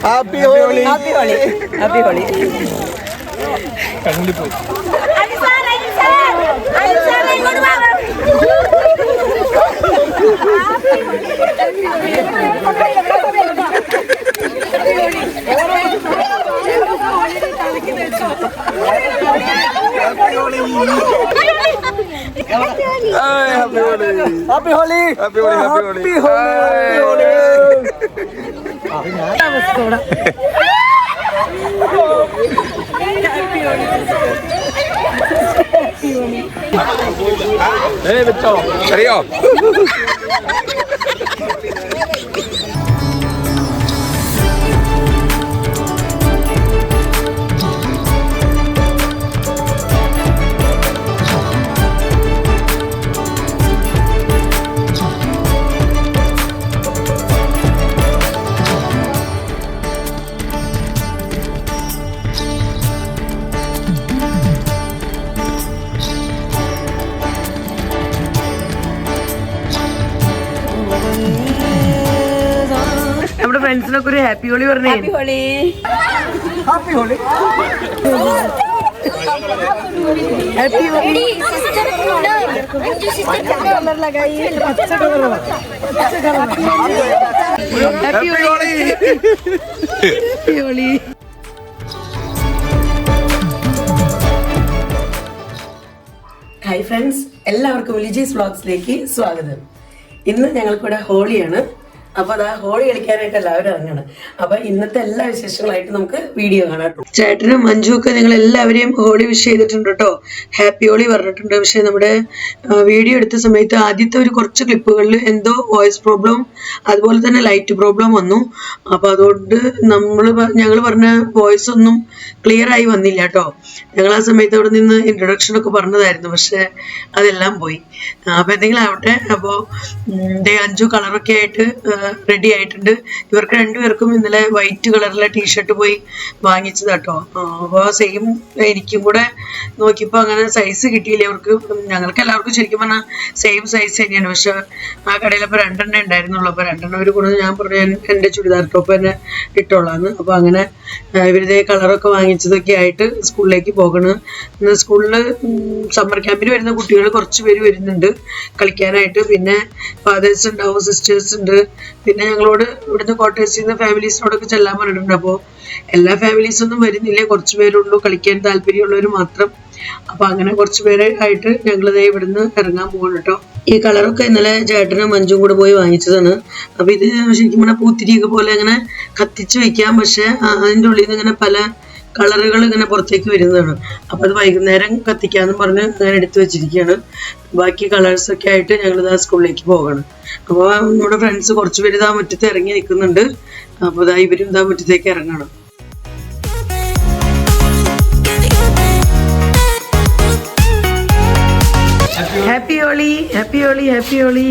Happy Holi. Happy Holi. Happy Holi. കണ്ണിൽ പോയി. Happy Holi. Happy Holi. Happy Holi. അറിയോ? നമ്മുടെ ഫ്രണ്ട്സിനൊക്കെ ഒരു ഹാപ്പി ഹോളി പറഞ്ഞേ. Happy Holi. Happy Holi. Happy Holi. Happy Holi. Hi friends, എല്ലാവർക്കും ലിജീസ് വ്ളോഗ്സിലേക്ക് സ്വാഗതം. ഇന്ന് ഞങ്ങൾക്കിവിടെ ഹോളിയാണ്. അപ്പൊ അതാ ഹോളി കളിക്കാനായിട്ട് എല്ലാവരും ഇറങ്ങണം. അപ്പൊ ഇന്നത്തെ എല്ലാ വിശേഷങ്ങളായിട്ട് നമുക്ക് വീഡിയോ കാണാം. ചേട്ടനും മഞ്ജു ഒക്കെ നിങ്ങൾ എല്ലാവരെയും ഹോളി വിഷ് ചെയ്തിട്ടുണ്ട് കേട്ടോ, ഹാപ്പി ഹോളി പറഞ്ഞിട്ടുണ്ട്. പക്ഷെ നമ്മുടെ വീഡിയോ എടുത്ത സമയത്ത് ആദ്യത്തെ ഒരു കുറച്ച് ക്ലിപ്പുകളിൽ എന്തോ വോയിസ് പ്രോബ്ലം അതുപോലെ തന്നെ ലൈറ്റ് പ്രോബ്ലം വന്നു. അപ്പൊ അതുകൊണ്ട് ഞങ്ങൾ പറഞ്ഞ വോയിസ് ഒന്നും ക്ലിയർ ആയി വന്നില്ല കേട്ടോ. ഞങ്ങൾ ആ സമയത്ത് അവിടെ നിന്ന് ഇൻട്രൊഡക്ഷൻ ഒക്കെ പറഞ്ഞതായിരുന്നു, പക്ഷെ അതെല്ലാം പോയി. അപ്പൊ എന്തെങ്കിലും ആവട്ടെ. അപ്പോൾ അഞ്ചു കളറൊക്കെ ആയിട്ട് റെഡി ആയിട്ടുണ്ട്. ഇവർക്ക് രണ്ടുപേർക്കും ഇന്നലെ വൈറ്റ് കളറിലെ ടീഷർട്ട് പോയി വാങ്ങിച്ചതാട്ടോ. അപ്പോൾ സെയിം എനിക്കും കൂടെ നോക്കിയപ്പോൾ അങ്ങനെ സൈസ് കിട്ടിയില്ല ഇവർക്ക്. ഞങ്ങൾക്ക് എല്ലാവർക്കും ശരിക്കും പറഞ്ഞാൽ സെയിം സൈസ് തന്നെയാണ്. പക്ഷെ ആ കടയിലപ്പോൾ 2 ഉണ്ടായിരുന്നുള്ളൂ. അപ്പോൾ 2 ഒരു കൂടെ ഞാൻ പറഞ്ഞു എൻ്റെ ചുരിദാർ ടോപ്പ് തന്നെ ഇട്ടോളാന്ന്. അപ്പോൾ അങ്ങനെ ഇവരുടെ കളറൊക്കെ വാങ്ങിച്ചതൊക്കെ ആയിട്ട് സ്കൂളിലേക്ക് പോകണം. ഇന്ന് സ്കൂളിൽ സമ്മർ ക്യാമ്പിന് വരുന്ന കുട്ടികൾ കുറച്ച് പേര് വരുന്നുണ്ട് കളിക്കാനായിട്ട്. പിന്നെ ഫാദേഴ്സ് ഉണ്ടാവും, സിസ്റ്റേഴ്സ് ഉണ്ട്. പിന്നെ ഞങ്ങളോട് ഇവിടുന്ന് കോട്ടേഴ്സിൽ നിന്ന് ഫാമിലീസിനോടൊക്കെ ചെല്ലാൻ പറഞ്ഞിട്ടുണ്ട്. അപ്പോൾ എല്ലാ ഫാമിലീസൊന്നും വരുന്നില്ല, കുറച്ച് പേരുള്ളൂ കളിക്കാൻ താല്പര്യമുള്ളവർ മാത്രം. അപ്പൊ അങ്ങനെ കുറച്ച് പേരെ ആയിട്ട് ഞങ്ങളിതേ ഇവിടുന്ന് ഇറങ്ങാൻ പോകണം കേട്ടോ. ഈ കളറൊക്കെ ഇന്നലെ ചേട്ടനും മഞ്ജും കൂടെ പോയി വാങ്ങിച്ചതാണ്. അപ്പൊ ഇത് ശരിക്കും പറഞ്ഞാൽ പൂത്തിരിയൊക്കെ പോലെ അങ്ങനെ കത്തിച്ച് വെക്കാം. പക്ഷെ അതിൻ്റെ ഉള്ളിൽ നിന്ന് ഇങ്ങനെ പല കളറുകൾ ഇങ്ങനെ പുറത്തേക്ക് വരുന്നതാണ്. അപ്പൊ അത് വൈകുന്നേരം കത്തിക്കാന്ന് പറഞ്ഞ് അങ്ങനെ എടുത്തു വെച്ചിരിക്കുകയാണ്. ബാക്കി കളേഴ്സൊക്കെ ആയിട്ട് ഞങ്ങളിതാ സ്കൂളിലേക്ക് പോകണം. അപ്പോൾ നമ്മുടെ ഫ്രണ്ട്സ് കുറച്ച് പേര് ഇതാ മുറ്റത്ത് ഇറങ്ങി നിൽക്കുന്നുണ്ട്. അപ്പോൾ ഇതാ ഇവരും ഇതാ മുറ്റത്തേക്ക് ഇറങ്ങണം. Happy Holi. Happy Holi. Happy Holi.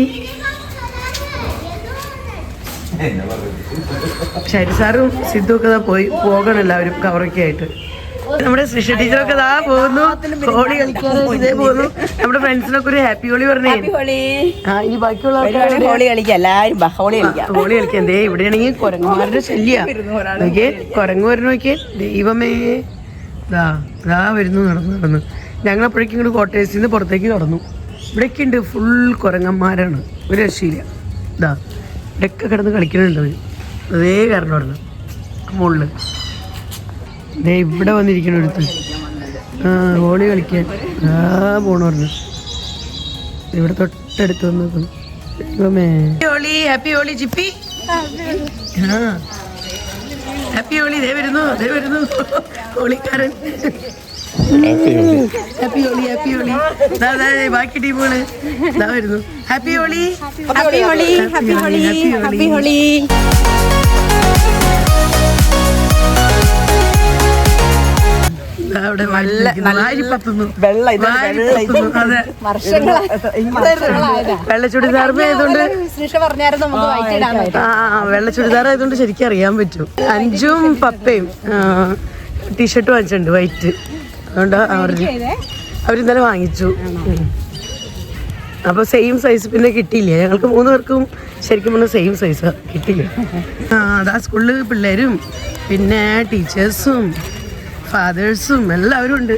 ഷൈരി സാറും സിദ്ധു ഒക്കെ പോകണം എല്ലാവരും കവറൊക്കെ ആയിട്ട്. നമ്മുടെ സൃഷ്ടി ടീച്ചറൊക്കെ ഇതാ പോകുന്നു ഹോളി കളിക്കാനേ പോകുന്നു. നമ്മുടെ ഫ്രണ്ട്സിനൊക്കെ ഒരു ഹാപ്പി ഹോളി പറഞ്ഞേ. ഇനി ബാക്കിയുള്ള ഹോളി കളിക്കാം, എല്ലാവരും ഹോളി കളിക്കാം. എന്തേ ഇവിടെയാണെങ്കിൽ കുരങ്ങന്മാരുടെ ശല്യ. നോക്കിയേ കുരങ്ങ് വരുന്നു, നോക്കിയേ ദൈവമേ. ഇതാ വരുന്നു നടന്ന്. ഞങ്ങളപ്പോഴേക്കും ഇങ്ങോട്ട് കോട്ടേഴ്സിൽ നിന്ന് പുറത്തേക്ക് കടന്നു. ഇവിടെയൊക്കെ ഉണ്ട് ഫുൾ കുരങ്ങന്മാരാണ്, ഒരു രക്ഷയില്ല. ഇതാ ഇവിടെയൊക്കെ കിടന്ന് കളിക്കുന്നുണ്ട് അവർ. അതേ കാരണം പറഞ്ഞു മുകളിൽ ഇവിടെ വന്നിരിക്കണ അടുത്ത് ഹോളി കളിക്കാൻ പോണു പറഞ്ഞു. ഇവിടെ തൊട്ടടുത്ത് വന്ന് ഹോളി. ഹാപ്പി ഹോളി ജിപ്പി. ഹാപ്പി ഹോളി. ദേ വരുന്നു ഹോളിക്കാരൻ. ഹാപ്പി ഹോളി. ഹാപ്പി ഹോളി. ബാക്കി ടീമുകള് ഇതാ വരുന്നു. Happy Holi. Happy Holi. Happy Holi. Happy Holi. അവിടെ വെള്ള ചുരിദാർ ആയതുകൊണ്ട് ശരിക്കും അറിയാൻ പറ്റും. അഞ്ചും പപ്പയും ടീഷർട്ട് വാങ്ങിച്ചിട്ടുണ്ട് വൈറ്റ്. അതുകൊണ്ട് അവരിന്നലെ വാങ്ങിച്ചു. അപ്പോൾ സെയിം സൈസ് പിന്നെ കിട്ടിയില്ല. ഞങ്ങൾക്ക് 3 പേർക്കും ശരിക്കും പറഞ്ഞാൽ സെയിം സൈസ് കിട്ടിയില്ല. അതാ സ്കൂളിൽ പിള്ളേരും പിന്നെ ടീച്ചേഴ്സും ഫാദേഴ്സും എല്ലാവരും ഉണ്ട്.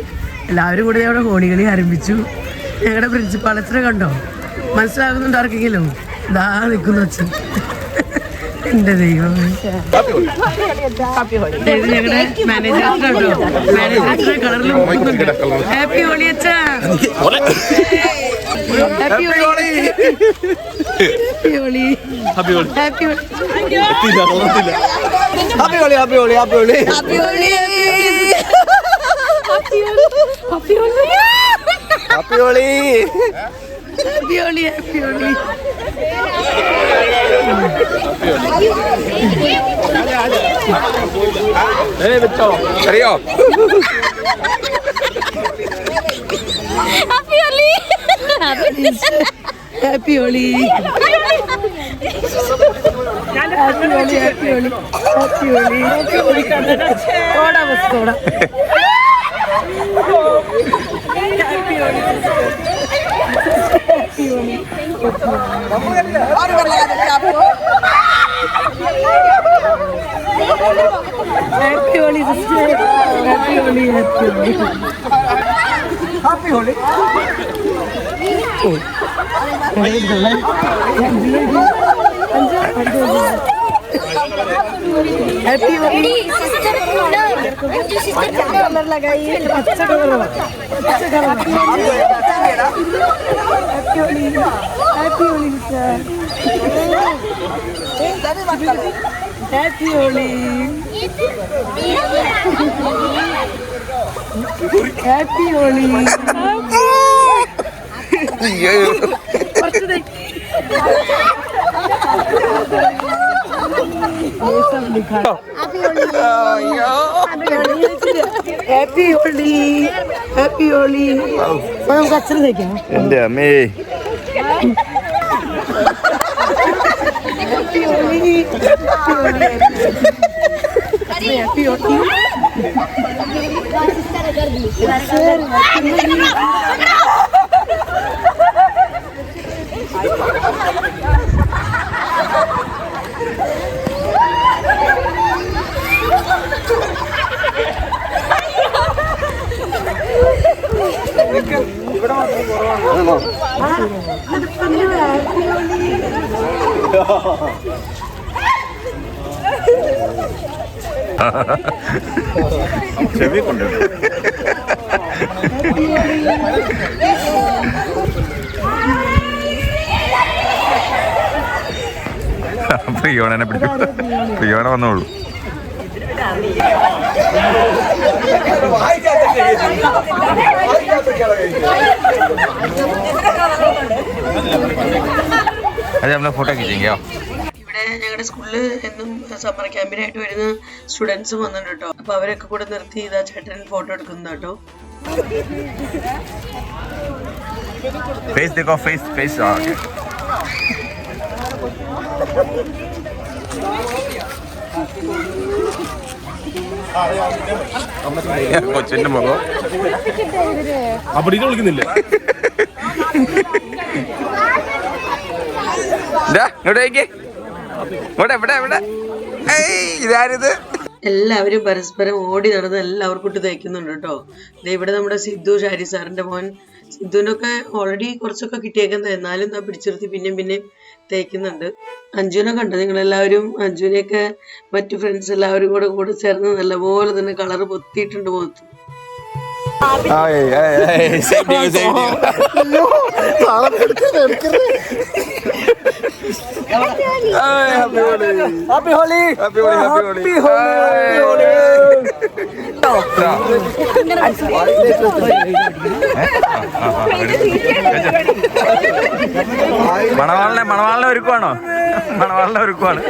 എല്ലാവരും കൂടി അവിടെ ഹോളി കളി ആരംഭിച്ചു. ഞങ്ങളുടെ പ്രിൻസിപ്പാളത്തിനെ കണ്ടോ? മനസ്സിലാകുന്നുണ്ട് ആർക്കെങ്കിലും? ഇതാ നിൽക്കുന്നു അച്ഛൻ. എൻ്റെ ദൈവം. ഞങ്ങളുടെ മാനേജർ കളറിൽ ഹാപ്പി ഹോളി അച്ഛാ. Happy Holi. Happy Holi. Happy Holi. Happy Holi. Happy Holi. Happy Holi. Happy Holi. Happy Holi. Happy Holi. Happy Holi. Happy Holi. അറിയോ? Happy Holi. Happy Holi. Happy Holi. Happy Holi. Happy Holi. ഓടാ ബസ് ഓടാ. Happy Holi. Happy Holi sister. Happy Holi. Happy Holi. Happy Holi. Happy Holi sister colour लगाइए अच्छा कलर अच्छा colour happy Holi happy Holi sir happy Holi happy Holi happy Holi happy Holi നമുക്ക് അച്ഛൻ തേക്കാം എൻ്റെ അമ്മേ हैप्पी होली हैप्पी होली ചെവി കൊണ്ട് പ്രിയോണനെ പിടിക്കും. പ്രിയോണ വന്നോളൂ. അതെ നമ്മളെ ഫോട്ടോ കിട്ടിയോ? ഇവിടെ ഞങ്ങളുടെ സ്കൂളിൽ എന്നും സമ്മർ ക്യാമ്പിനായിട്ട് വരുന്ന സ്റ്റുഡൻസും വന്നിട്ടുണ്ട് കേട്ടോ. അപ്പൊ അവരൊക്കെ കൂടെ നിർത്തി ഇതാ ചേട്ടൻ ഫോട്ടോ എടുക്കുന്ന കേട്ടോ. ഫേസ് देखो ഫേസ് ഫേസ് കൊച്ചിന്റെ മുഖം അവിടെ വിളിക്കുന്നില്ല. ഇതാരിത്? എല്ലാവരും പരസ്പരം ഓടി നടന്ന് എല്ലാവർക്കും ഇട്ട് തയ്ക്കുന്നുണ്ട് കേട്ടോ. ഇവിടെ നമ്മുടെ സിദ്ധു ഷാരി സാറിന്റെ മോൻ സിദ്ധുവിനൊക്കെ ഓൾറെഡി കുറച്ചൊക്കെ കിട്ടിയേക്കുന്നത്, എന്നാലും പിടിച്ചിരുത്തി പിന്നെയും തേക്കുന്നുണ്ട്. അഞ്ജുവിനെ കണ്ടോ നിങ്ങളെല്ലാവരും? അഞ്ജുവിനെയൊക്കെ മറ്റു ഫ്രണ്ട്സ് എല്ലാവരും കൂടെ ചേർന്ന് നല്ലപോലെ തന്നെ കളർ പൊത്തിയിട്ടുണ്ട് മുഖത്ത്. Happy Holi happy Holi happy Holi. മണവാളിനെ ഒരുക്കുവാണോ? മണവാളിനെ ഒരുക്കുവാണ്.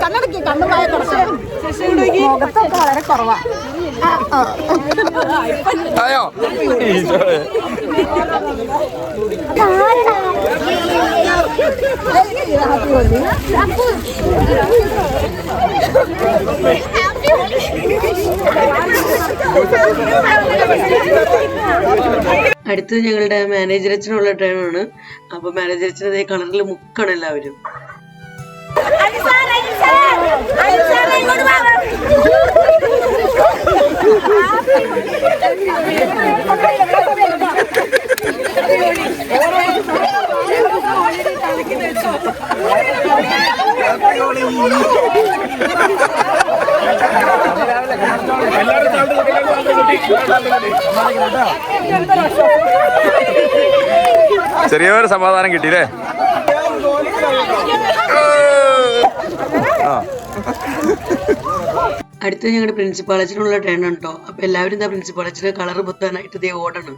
കണ്ണടക്കി കണ്ണുമായ കുറച്ച് മുഖത്തൊക്കെ വളരെ കുറവാ. അയ്യോ അടുത്തത് ഞങ്ങളുടെ മാനേജർ അച്ഛനുള്ള ടൈമാണ്. അപ്പൊ മാനേജർ അച്ഛൻ അതേ കളറിൽ മുക്കാണ് എല്ലാവരും. ചെറിയൊരു സമാധാനം കിട്ടിയില്ലേ? അടുത്തത് ഞങ്ങളുടെ പ്രിൻസിപ്പാൾ അച്ഛനുള്ള ടേൺ ആണ് കേട്ടോ. അപ്പൊ എല്ലാവരും എന്താ പ്രിൻസിപ്പാൾ അച്ഛന് കളർ പൊത്താനായിട്ട് ഇതേ ഓടണം.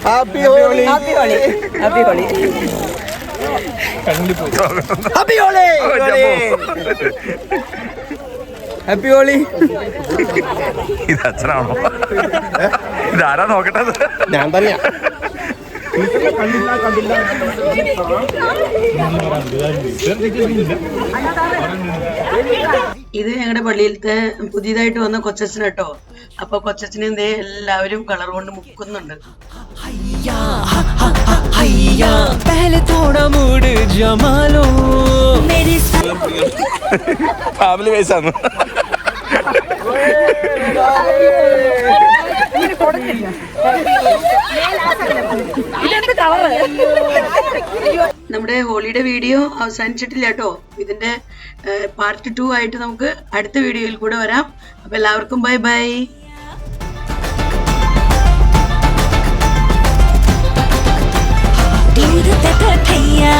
Happy Holi happy Holi happy Holi happy Holi happy Holi. ഇത് അച്ഛനാണോ? ഇതാരാ നോക്കട്ടെ? ഞാൻ തന്നെയാ. ഇത് ഞങ്ങളുടെ പള്ളിയിലത്തെ പുതിയതായിട്ട് വന്ന കൊച്ചച്ഛൻ കേട്ടോ. അപ്പൊ കൊച്ചച്ഛനെ എന്തേ എല്ലാവരും കളർ കൊണ്ട് മുക്കുന്നുണ്ട്. ഫാമിലി വൈസാണ്. നമ്മുടെ ഹോളിയുടെ വീഡിയോ അവസാനിച്ചിട്ടില്ല കേട്ടോ. ഇതിന്റെ പാർട്ട് 2 ആയിട്ട് നമുക്ക് അടുത്ത വീഡിയോയിൽ കൂടെ വരാം. അപ്പൊ എല്ലാവർക്കും ബൈ ബൈ. दूध तक भैया